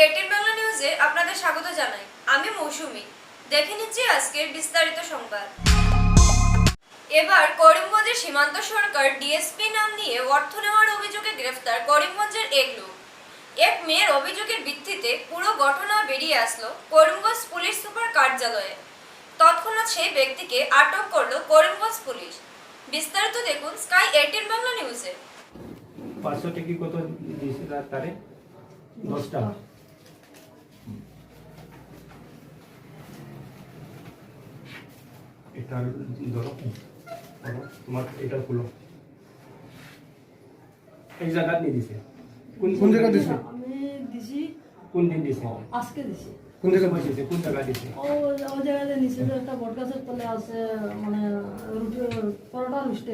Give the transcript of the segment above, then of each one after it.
ATN Bangla নিউজে আপনাদের স্বাগত জানাই। আমি মৌসুমী। দেখে নিচ্ছি আজকের বিস্তারিত সংবাদ। এবার করিমগঞ্জের সীমান্ত সরকার ডিএসপি নাম নিয়ে অর্থ নেওয়ার অভিযোগে গ্রেফতার করিমগঞ্জের এক লোক। এক মেয়ের অভিযোগের ভিত্তিতে পুরো ঘটনা বেরিয়ে আসলো করিমগঞ্জ পুলিশ সুপার কার্যালয়ে। তৎক্ষণাৎ সেই ব্যক্তিকে আটক করলো করিমগঞ্জ পুলিশ। বিস্তারিত দেখুন স্কাই এটিএন বাংলা নিউজে। 500 টাকা কত দিয়েছে তারে? 10 টাকা। এটা ধরো, তোমার এটা খুলো। এই জায়গা নিয়ে দিছে। কোন জায়গা দিছে? আমি দিছি কোন দিন দিছে? আজকে দিছি। কোন জায়গা বসেছে? কোন জায়গা দিছে? ও জায়গাতে নিচে যে একটা বটগাছের তলে আছে, মানে রুটি পরোটা রুস্টে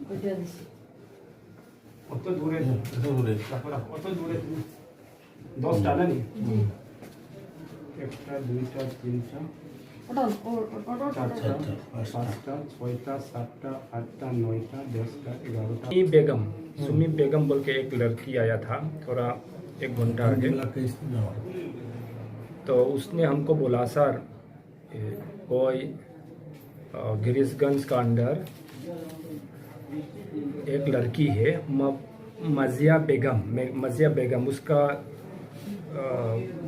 ওইটা দিছি। অত দূরে তারপর অত দূরে 10 টাকা নি? একটা দুইটা তিনটা টোটাল चारटा, पाँचटा, छयटा, सातटा, आठटा, नौटा, 10टा, 11टा। ये बेगम, सुमी बेगम बोल के एक लड़की आया था थोड़ा 1 घंटा आगे। तो उसने हमको बोला सर कोई गिरीशगंज का अंदर एक लड़की है मजिया बेगम, उसका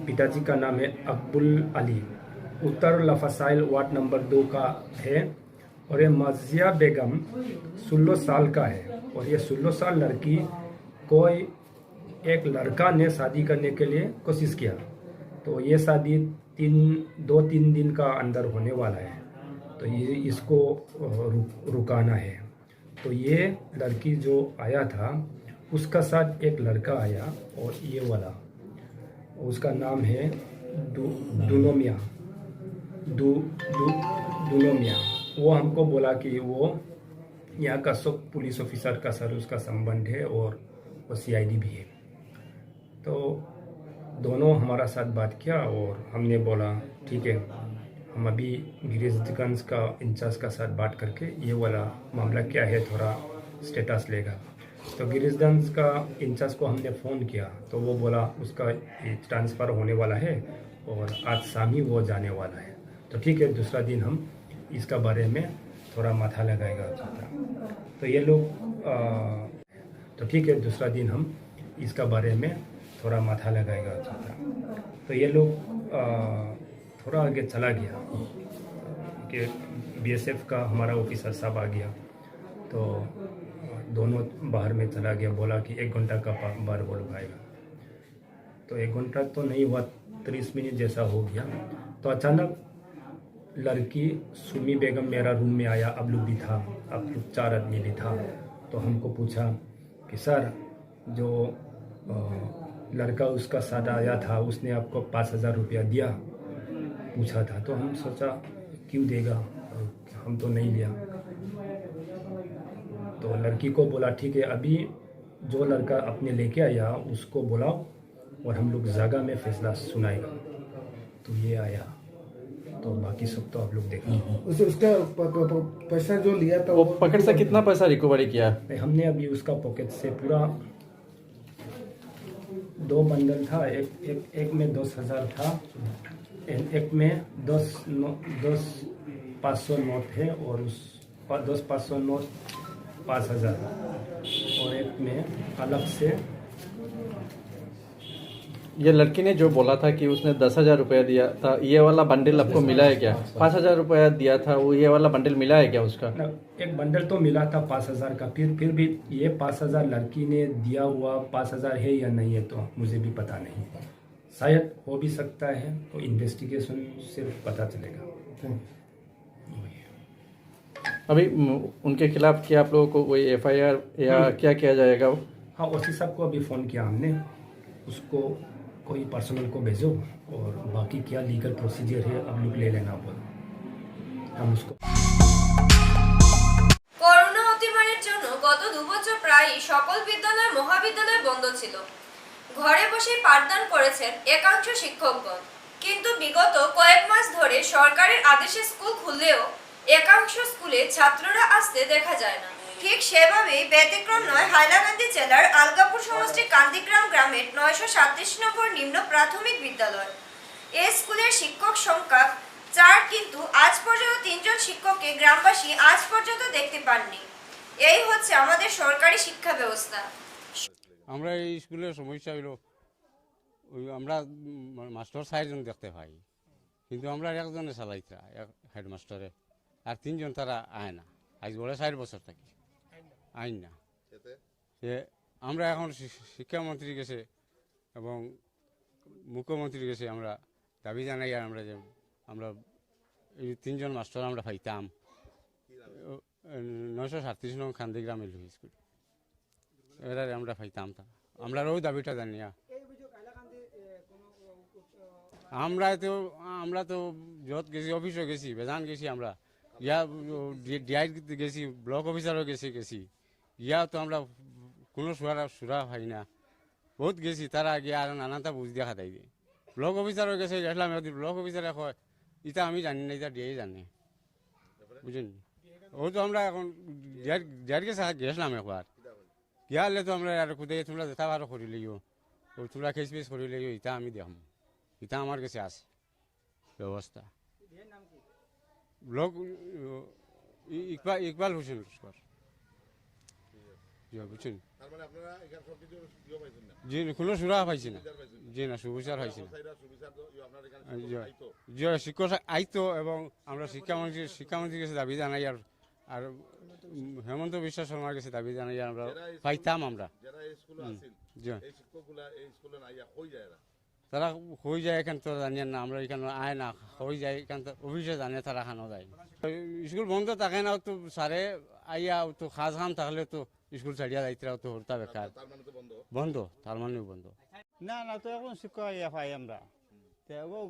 पिताजी का नाम है अकबुल अली, उत्तर लफसाइल वार्ड नंबर 2 का है। और ये मजिया बेगम 16 साल का है। और ये 16 साल लड़की कोई एक लड़का ने शादी करने के लिए कोशिश किया, तो ये शादी 2-3 दिन का अंदर होने वाला है। तो ये इसको रुकाना है। तो ये लड़की जो आया था उसका साथ एक लड़का आया, और ये वाला उसका नाम है दुनोमिया। वो हमको बोला कि वो यहाँ का सब पुलिस ऑफिसर का सर उसका संबंध है, और वो सीआईडी भी है। तो दोनों हमारा साथ बात किया, और हमने बोला ठीक है, हम अभी गिरीशगंज का इंचार्ज का साथ बात करके ये वाला मामला क्या है थोड़ा स्टेटस लेगा। तो गिरीशगंज का इंचार्ज को हमने फ़ोन किया, तो वो बोला उसका ट्रांसफ़र होने वाला है और आज शाम ही वो जाने वाला है। तो ठीक है, दूसरा दिन हम इसका बारे में थोड़ा माथा लगाएगा। तो ये लोग तो ठीक है, दूसरा दिन हम इसका बारे में थोड़ा माथा लगाएगा। तो ये लोग थोड़ा आगे चला गया कि बीएसएफ का हमारा ऑफिसर साहब आ गया, तो दोनों बाहर में चला गया, बोला कि 1 घंटा का बार बोल पाएगा। तो 1 घंटा तो नहीं हुआ, 30 मिनट जैसा हो गया। तो अचानक लड़की सुमी बेगम मेरा रूम में आया, अब लोग भी था, अब लोग 4 आदमी भी था। तो हमको पूछा कि सर जो लड़का उसका साथ आया था उसने आपको 5000 रुपया दिया, पूछा था। तो हम सोचा क्यों देगा, हम तो नहीं लिया। तो लड़की को बोला ठीक है, अभी जो लड़का अपने लेके आया उसको बुलाओ और हम लोग जगह में फैसला सुनाएगा। तो ये आया, तो बाकी सब तो आप लोग देखो। उसका पैसा जो लिया था वो पॉकेट से कितना पैसा रिकवरी किया? हमने अभी उसका पॉकेट से पूरा 2 बंडल था, एक में 10,000 था, एक में 10 500 नोट है, और उस 10 500 नोट 5000, और एक में अलग से। ये लड़की ने जो बोला था कि उसने 10,000 रुपया दिया था, ये वाला बंडल आपको मिला है क्या? 5,000 रुपया दिया था, वो ये वाला बंडल मिला है क्या उसका? एक बंडल तो मिला था 5,000 का, फिर भी ये 5,000 लड़की ने दिया हुआ 5,000 है या नहीं है तो मुझे भी पता नहीं, शायद हो भी सकता है। तो इन्वेस्टिगेशन सिर्फ पता चलेगा। अभी उनके खिलाफ क्या आप लोगों को कोई FIR या क्या किया जाएगा? हाँ, ओसी साहब को अभी फ़ोन किया हमने, उसको कोई पर्सनल को भेजो, और बाकी क्या लीगल प्रोसीजर है अब लोग ले लेना बोलो, हम उसको। করোনা অতিমারির জন্য গত 2 বছর প্রায় সকল বিদ্যালয় মহাবিদ্যালয় বন্ধ ছিল। ঘরে বসে পাঠদান করেছেন একাংশ শিক্ষকগণ, কিন্তু বিগত কয়েক মাস ধরে সরকারের আদেশে স্কুল খুললেও একাংশ স্কুলে ছাত্ররা আসতে দেখা যায় না। ঠিক সেভাবেই ব্যতিক্রম নয় হাইলাকান্দি জেলার আলগাপুর সমষ্টির কান্দিগ্রাম গ্রামের 937 নম্বর নিম্ন প্রাথমিক বিদ্যালয়। এই স্কুলের শিক্ষক সংখ্যা 4, কিন্তু আজ পর্যন্ত 3 জন শিক্ষককে গ্রামবাসী আজ পর্যন্ত দেখতে পাননি। এই হচ্ছে আমাদের সরকারি শিক্ষা ব্যবস্থা। আমরা এই স্কুলের সমস্যা হইল আমরা মাস্টার 4 জন দেখতে পাই, কিন্তু আমরা একজনে চালাইতা হেডমাস্টারে, আর 3 জন তারা আয় না। আজ বলে 4 বছর থাকি আইন না। সে আমরা এখন শিক্ষামন্ত্রী গেছে এবং মুখ্যমন্ত্রী গেছে, আমরা দাবি জানাই আর আমরা যে আমরা এই 3 জন মাস্টার আমরা পাইতাম 937 নং কান্দিগ্রাম এলপি স্কুল, এরা আমরা পাইতাম। তা আমরা ওই দাবিটা জানিয়া আমরা তো যত গেছি, অফিসও গেছি, বেজান গেছি, আমরা ইয়া ডিআই গেছি, ব্লক অফিসারও গেছি ইয়া তো আমরা কোনো সুরা পাই না। বহুত গেছি, তারা গিয়ে আর নানানটা বুঝ দেখা দেয় দিয়ে ব্লক অফিসারও গেছে, গেছিলাম ব্লক অফিসারে কয় ইটা আমি জানি না, এটা ডিআই জানে, বুঝলেন। ও তো আমরা এখন ডিআইয়ের কাছে গেছিলাম একবার, গিয়ালে তো আমরা আর কোথায় তোমরা যেটা আরও করি লিও, ও তোমরা খেস পেস করি লিও, ইটা আমি দেখম, ইটা আমার কাছে আছে ব্যবস্থা। ব্লক ইকবাল হোসেন লস্কর, বুঝছেন। জি কোনো সুরা পাইছি না, জি না সুবিচার পাইছি না। শিক্ষক আইতো এবং আমরা শিক্ষামন্ত্রীর কাছে দাবি জানাই, আর হেমন্ত বিশ্ব শর্মার কাছে দাবি জানাই আমরা পাইতাম। আমরা তারা হয়ে যায় এখান তো জানিয়ে না, আমরা এখানে আয় না হয়ে যায় এখান অফিসে জানে, তারা খানো যায়। স্কুল বন্ধ থাকে না তো সারে আইয়া তো খাস খাম থাকলে তো স্কুল ছাড়িয়া যাইতে তো হরতা বেকার বন্ধ, তার মানেও বন্ধ না না। তো এখন শিক্ষক আইয়া পাই আমরা।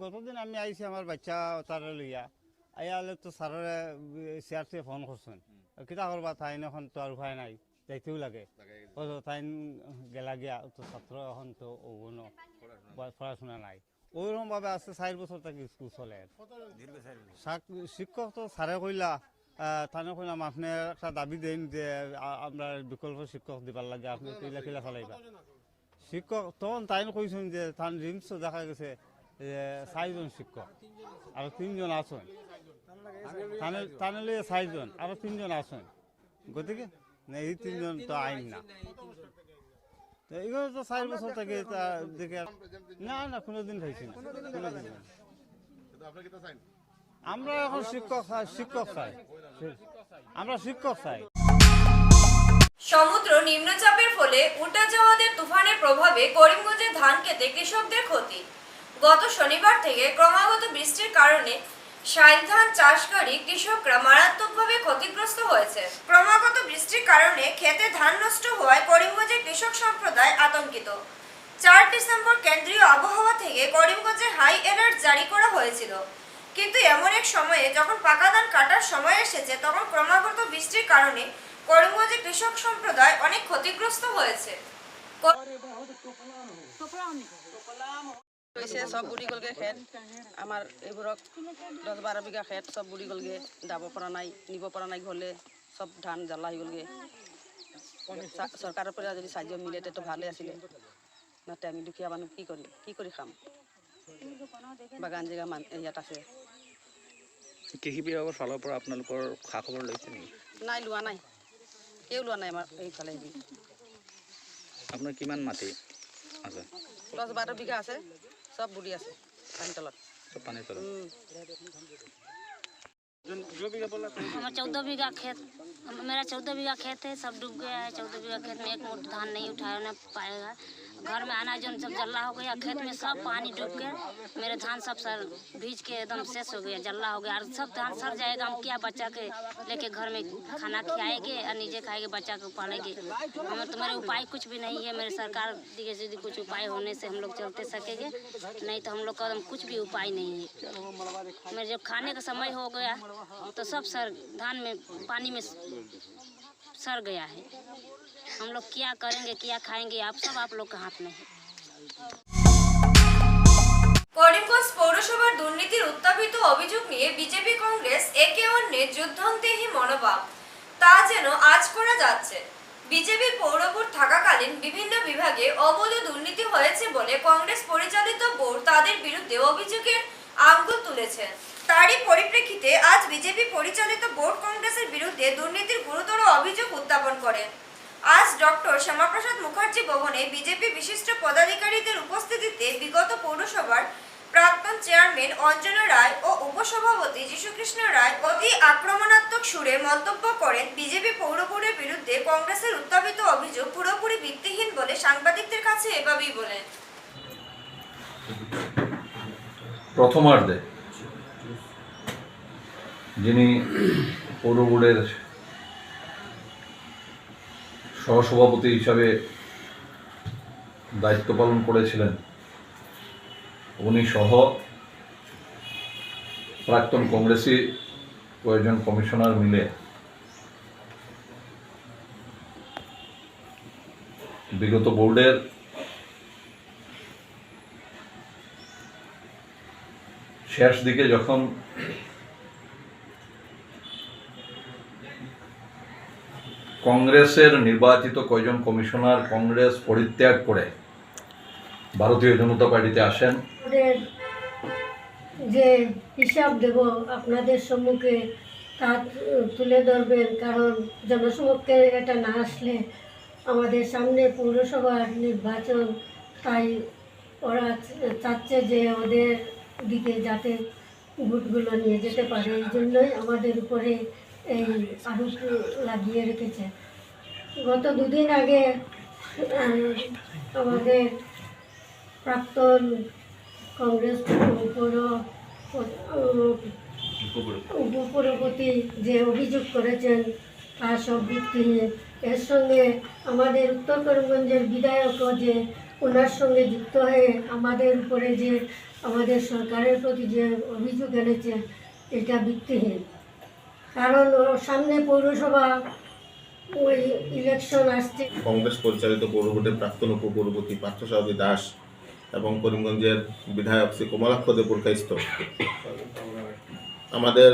গতদিন আমি আইছি আমার বাচ্চা তারা লইয়া আইয়ালে তো স্যারের সিআরসি ফোন করছেন, কিতা করবা তাইন এখন তো আর উপায় নাই, যাইতেও লাগে। তাইন গেলা গিয়া তো ছাত্র এখন তো পড়াশোনা নাই, ওইরকম ভাবে আছে 4 বছর থেকে স্কুল চলে। শিক্ষক তো স্যারে কইলা থানে কইলাম আপনি একটা দাবি দেন যে আমরা বিকল্প শিক্ষক দিবার লাগে, আপনি কিলা কিলা চালাইবা। শিক্ষক তখন তাই কইছেন যে থান রিমস দেখা গেছে 4 জন শিক্ষক আর 3 জন আছেন, থানে লিয়ে 4 জন আর 3 জন আছেন, গতিকে এই 3 জন তো আইন না। এগুলো তো 4 বছর থেকে দেখে না না কোনোদিন খাইছি না, কোনোদিন। আমরা এখন শিক্ষক চাই, আমরা শিক্ষক চাই। সমুদ্র নিম্নচাপের ফলে উঠাজাওয়াদের তুফানের প্রভাবে করিমগঞ্জে ধান খেতে কৃষকদের ক্ষতি। গত শনিবার থেকে ক্রমাগত বৃষ্টির কারণে শাইল ধান চাষকারী কৃষকরা মারাত্মকভাবে ক্ষতিগ্রস্ত হয়েছে। ক্রমাগত বৃষ্টির কারণে খেতে ধান নষ্ট হওয়ায় করিমগঞ্জের কৃষক সম্প্রদায় আতঙ্কিত। 4 ডিসেম্বর কেন্দ্রীয় আবহাওয়া থেকে করিমগঞ্জে হাই অ্যালার্ট জারি করা হয়েছিল, কিন্তু এমন এক সময়ে যখন পাকা ধান কাটার সময় এসেছে, তখন ক্রমাগত বৃষ্টির কারণে করিমগঞ্জের কৃষক সম্প্রদায় অনেক ক্ষতিগ্রস্ত হয়েছে। সব বুড়ি গলগে খেত আমার এইবোৰক 10-12 বিঘা খেত সব বুড়ি গলগে, দাব পৰা নাই, নিব পৰা নাই, ঘৰলে সব ধান জ্বালা হৈ গলগে। চৰকাৰৰ পৰা যদি সাহায্য মিলে তো ভালে আছিলে, নাতে আমি দুখীয়া মানুহ কি কৰি খাম। বাগান জেগা ইয়াত আছে। কৃষি বিভাগৰ ফালৰ পৰা আপোনালোকৰ খা খবৰ লৈছে নেকি? নাই, লোৱা নাই, কেউ লোৱা নাই আমাৰ এইফালে। আপোনাৰ কিমান মাটি আছে? 10-12 বিঘা আছে, সব বুড়ি আছে পানীৰ তলত, সব পানীৰ তলত। हमारा 14 बीघा खेत, मेरा 14 बीघा खेत है, सब डूब गया है। 14 बीघा खेत में एक मुठ धान नहीं उठाना पाएगा। घर में अनाज सब जल्ला हो गया, खेत में सब पानी डूब के मेरे धान सब सर भीज के एकदम शेष हो गया, जल्ला हो गया। और सब धान सड़ जाएगा, हम क्या बच्चा के लेके घर में खाना खिलाएंगे और नीचे खाएंगे, बच्चा को पालेंगे। हमें तो मेरे उपाय कुछ भी नहीं है। मेरे सरकार दिए यदि कुछ उपाय होने से हम लोग चलते सकेंगे, नहीं तो हम लोग का कुछ भी उपाय नहीं है। मेरे जब खाने का समय हो गया तो सब सर धान में पानी में सड़ गया है। हम लोग क्या करेंगे, क्या खाएंगे, आप लोग के हाथ में है। করিমগঞ্জ পৌরসভার দুর্নীতির উত্থাপিত অভিযোগ নিয়ে বিজেপি কংগ্রেস একে অন্যের যুদ্ধন্তেহী মনোভাব। তা যেন আজ করা যাচ্ছে। বিজেপি পৌর বোর্ড থাকাকালীন বিভিন্ন বিভাগে অবৈধ দুর্নীতি হয়েছে বলে কংগ্রেস পরিচালিত বোর্ড তাদের বিরুদ্ধে অভিযোগের আঙুল তুলেছে। তারই পরিপ্রেক্ষিতে আজ বিজেপি পরিচালিত বোর্ড কংগ্রেসের বিরুদ্ধে দুর্নীতির গুরুতর অভিযোগ উত্থাপন করে। আজ ডক্টর শ্যামাপ্রসাদ মুখার্জি ভবনে বিজেপি বিশিষ্ট পদাধিকারীদের উপস্থিতিতে বিগত পৌরসভার প্রাক্তন চেয়ারম্যান অঞ্জনা রায় ও উপসভাপতি যীশুকৃষ্ণ রায় অতি আক্রমণাত্মক সুরে মন্তব্য করেন বিজেপি পৌর বোর্ডের বিরুদ্ধে কংগ্রেসের উত্থাপিত অভিযোগ পুরোপুরি ভিত্তিহীন বলে সাংবাদিকদের কাছে এভাবেই বলেন। প্রথমার্ধে যিনি পৌর বোর্ডের সহসভাপতি হিসাবে দায়িত্ব পালন করেছিলেন উনি সহ প্রাক্তন কংগ্রেসি কয়েকজন কমিশনার মিলে বিগত বোর্ডের শেষ দিকে যখন কংগ্রেসের নির্বাচিত কয়েকজন কমিশনার কংগ্রেস পরিত্যাগ করে ভারতীয় জনতা পার্টিতে আসেন, যে হিসাব দেব আপনাদের সম্মুখে তা তুলে ধরবেন, কারণ জনসমক্ষে এটা না আসলে আমাদের সামনে পৌরসভার নির্বাচন, তাই ওরা চাচ্ছে যে ওদের দিকে যাতে ভোটগুলো নিয়ে যেতে পারে, এই জন্যই আমাদের উপরে এই আরোপ লাগিয়ে রেখেছে। গত দুদিন আগে আমাদের প্রাক্তন কংগ্রেস উপসভাপতি যে অভিযোগ করেছেন তা সব ভিত্তিহীন। এর সঙ্গে আমাদের উত্তর করিমগঞ্জের বিধায়কও যে ওনার সঙ্গে যুক্ত হয়ে আমাদের উপরে যে আমাদের সরকারের প্রতি যে অভিযোগ এনেছে এটা ভিত্তিহীন। কারণ সামনে পৌরসভা ওই ইলেকশন আসছে। কংগ্রেস পরিচালিত পৌর বোর্ডের প্রাক্তন উপপৌরপতি পার্থসারথী দাস এবং করিমগঞ্জের বিধায়ক শ্রী কমলাক্ষ দে পুরকাইস্ত আমাদের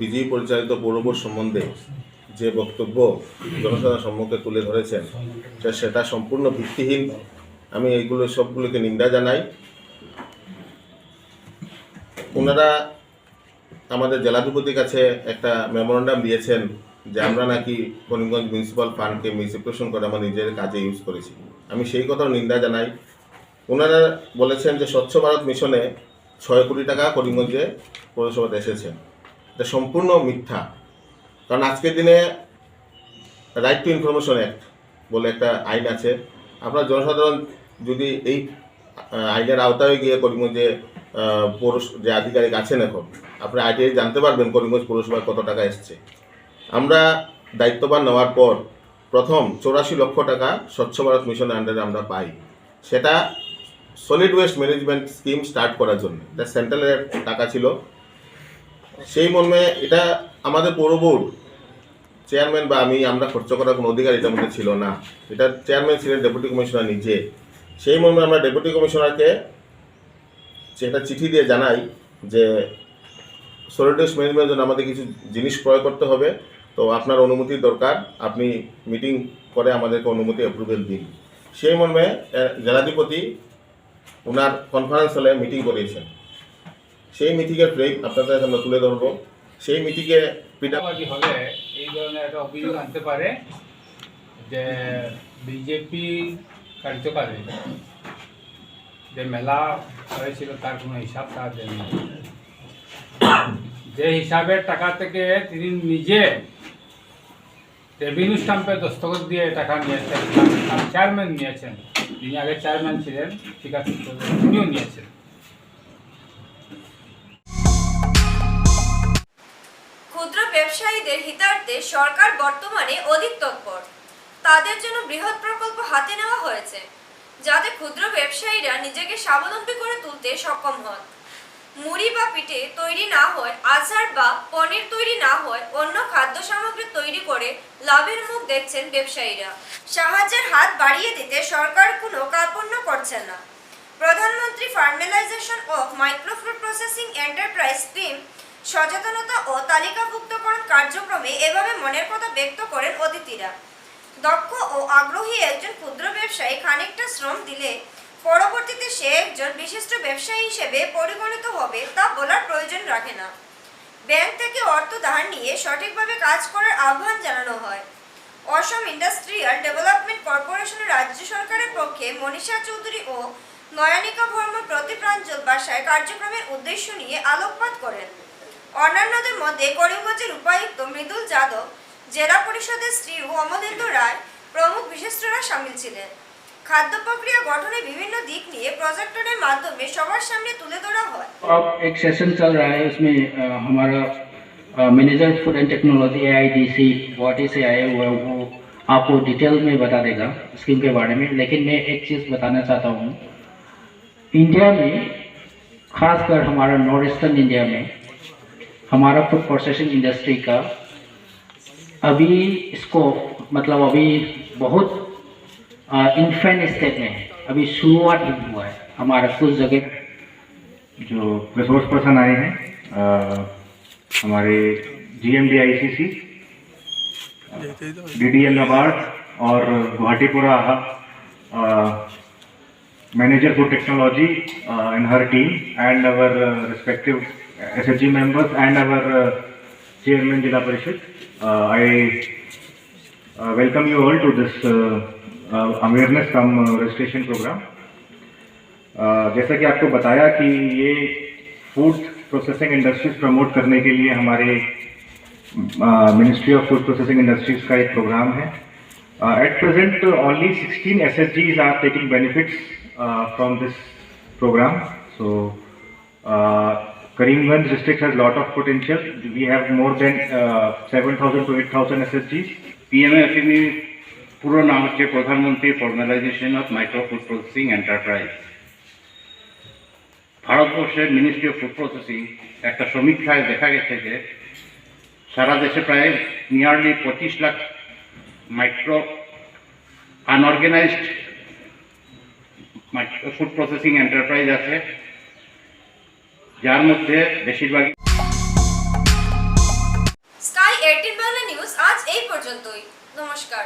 বিজেপি পরিচালিত পৌর বোর্ড সম্বন্ধে যে বক্তব্য জনসাধারণের সম্মুখে তুলে ধরেছেন সেটা সম্পূর্ণ ভিত্তিহীন। আমি এইগুলো সবগুলোকে নিন্দা জানাই। ওনারা আমাদের জেলাধিপতির কাছে একটা মেমোরেন্ডাম দিয়েছেন যে আমরা নাকি করিমগঞ্জ মিউনিসিপ্যাল ফান্ডকে মিসইউটিলাইজেশন করে আমার নিজের কাজে ইউজ করেছি। আমি সেই কথাও নিন্দা জানাই। ওনারা বলেছেন যে স্বচ্ছ ভারত মিশনে 6 কোটি টাকা করিমগঞ্জে পৌরসভাতে এসেছেন, এটা সম্পূর্ণ মিথ্যা। কারণ আজকের দিনে রাইট টু ইনফরমেশন অ্যাক্ট বলে একটা আইন আছে। আপনার জনসাধারণ যদি এই আইনের আওতায় গিয়ে করিমগঞ্জে যে আধিকারিক আছেন এখন আপনি আইটিআই জানতে পারবেন করিমগঞ্জ পৌরসভায় কত টাকা এসছে। আমরা দায়িত্ববান নেওয়ার পর প্রথম 84 লক্ষ টাকা স্বচ্ছ ভারত মিশনের আন্ডারে আমরা পাই, সেটা solid waste management scheme start করার জন্য। এটা সেন্ট্রালের টাকা ছিল। সেই মর্মে এটা আমাদের পৌর বোর্ড চেয়ারম্যান বা আমরা খরচ করার কোনো অধিকার এটার মধ্যে ছিল না। এটা চেয়ারম্যান ছিলেন ডেপুটি কমিশনার নিজে। সেই মর্মে আমরা ডেপুটি কমিশনারকে সেটা চিঠি দিয়ে জানাই যে সলিড ওয়েস্ট ম্যানেজমেন্টের জন্য আমাদের কিছু জিনিস ক্রয় করতে হবে, তো আপনার অনুমতির দরকার, আপনি মিটিং করে আমাদেরকে অনুমতি অ্যাপ্রুভেল দিন। সেই মর্মে জেলাধিপতি ওনার কনফারেন্স হলে মিটিং করিয়েছেন। সেই মিটিংয়ের ব্রেক আপনাদের আমরা তুলে ধরবো। সেই মিটিংয়ে পিঠাবাজি হলে এই ধরনের একটা অভিযোগ আনতে পারে যে বিজেপি কার্যকালে যে মেলা হয়েছিল তার কোনো হিসাব তার দেননি। যে হিসাবের টাকা থেকে তিনি নিজে রেভিনিউ স্ট্যাম্পে দস্তখত দিয়ে টাকা নিয়েছেন, চেয়ারম্যান নিয়েছেন, তিনি আগে চেয়ারম্যান ছিলেন, ঠিক আছে, তিনিও নিয়েছেন। ক্ষুদ্র ব্যবসায়ীদের হিতার্থে সরকার বর্তমানে অধিক তৎপর। তাদের জন্য বৃহৎ প্রকল্প হাতে নেওয়া হয়েছে যাতে ক্ষুদ্র ব্যবসায়ীরা নিজেকে স্বাবলম্বী করে তুলতে সক্ষম হন। মুড়ি বা পিঠে তৈরি না হয়, আচার বা পনির তৈরি না হয়, অন্য খাদ্য সামগ্রী তৈরি করে লাভের মুখ দেখছেন ব্যবসায়ীরা। সাহায্যের হাত বাড়িয়ে দিতে সরকার কোনো কার্পণ্য করছে না। প্রধানমন্ত্রী formalization of micro food processing enterprise scheme সচেতনতা ও তালিকাভুক্তকরণ কার্যক্রমে এভাবে মনের কথা ব্যক্ত করেন অতিথিরা। দক্ষ ও আগ্রহী একজন ক্ষুদ্র ব্যবসায়ী খানিকটা শ্রম দিলে পরবর্তীতে সে একজন বিশিষ্ট ব্যবসায়ী হিসেবে পরিগণিত হবে তা বলার প্রয়োজন রাখে না। ব্যাংক থেকে অর্থ ধার নিয়ে সঠিকভাবে কাজ করার আহ্বান জানানো হয়। অসম ইন্ডাস্ট্রিয়াল ডেভেলপমেন্ট কর্পোরেশনের রাজ্য সরকারের পক্ষে মনীষা চৌধুরী ও নয়নিকা ভর্মা প্রতি প্রাঞ্জল ভাষায় কার্যক্রমের উদ্দেশ্য নিয়ে আলোকপাত করেন। অন্যান্যদের মধ্যে করিমগঞ্জের উপায়ুক্ত মৃদুল যাদব, জেলা পরিষদের শ্রী অমলেন্দু রায় প্রমুখ বিশিষ্টরা সামিল ছিলেন। খাদ্য প্রক্রিয়া গঠনের বিভিন্ন দিক নিয়ে প্রজেক্টরের মাধ্যমে সবার সামনে তুলে ধরা হয়। अब एक सेशन चल रहा है, उसमें हमारा manager food and technology AIDC Guwahati से आए हुए हैं, वो आपको डिटेल में बता देगा स्कीम के बारे में। लेकिन मैं एक चीज़ बताना चाहता हूँ, इंडिया में खासकर हमारा नॉर्थ ईस्टर्न इंडिया में हमारा फूड प्रोसेसिंग इंडस्ट्री का अभी इसको मतलब अभी बहुत इन्फेंट स्टेज में है, अभी शुरुआत ही हुआ है। हमारा कुछ जगह जो रिसोर्स पर्सन आए हैं हमारे GMDICC, DDL नाबार्ड और गुवाहाटीपुरा manager food technology and her team and our respective SHG members and our chairman Jila Parishad. I welcome you all to this awareness cum registration program. जैसा कि आपको बताया कि ये फूड प्रोसेसिंग इंडस्ट्रीज प्रमोट करने के लिए हमारे ministry of food processing industries का एक प्रोग्राम है। At present only 16 SHGs are taking benefits from this program. So Karimganj district has lot of potential. We have more than 7,000 to 8,000 SHGs. PMFME পুরো নাম হচ্ছে প্রধানমন্ত্রী formalization of micro food processing enterprise. ভারতবর্ষের ministry of food processing একটা সমীক্ষায় দেখা গেছে যে সারা দেশে প্রায় nearly 25 lakh micro unorganised food processing enterprise আছে, যার মধ্যে বেশিরভাগই। স্কাই 18 বাংলা নিউজ আজ এই পর্যন্তই। নমস্কার।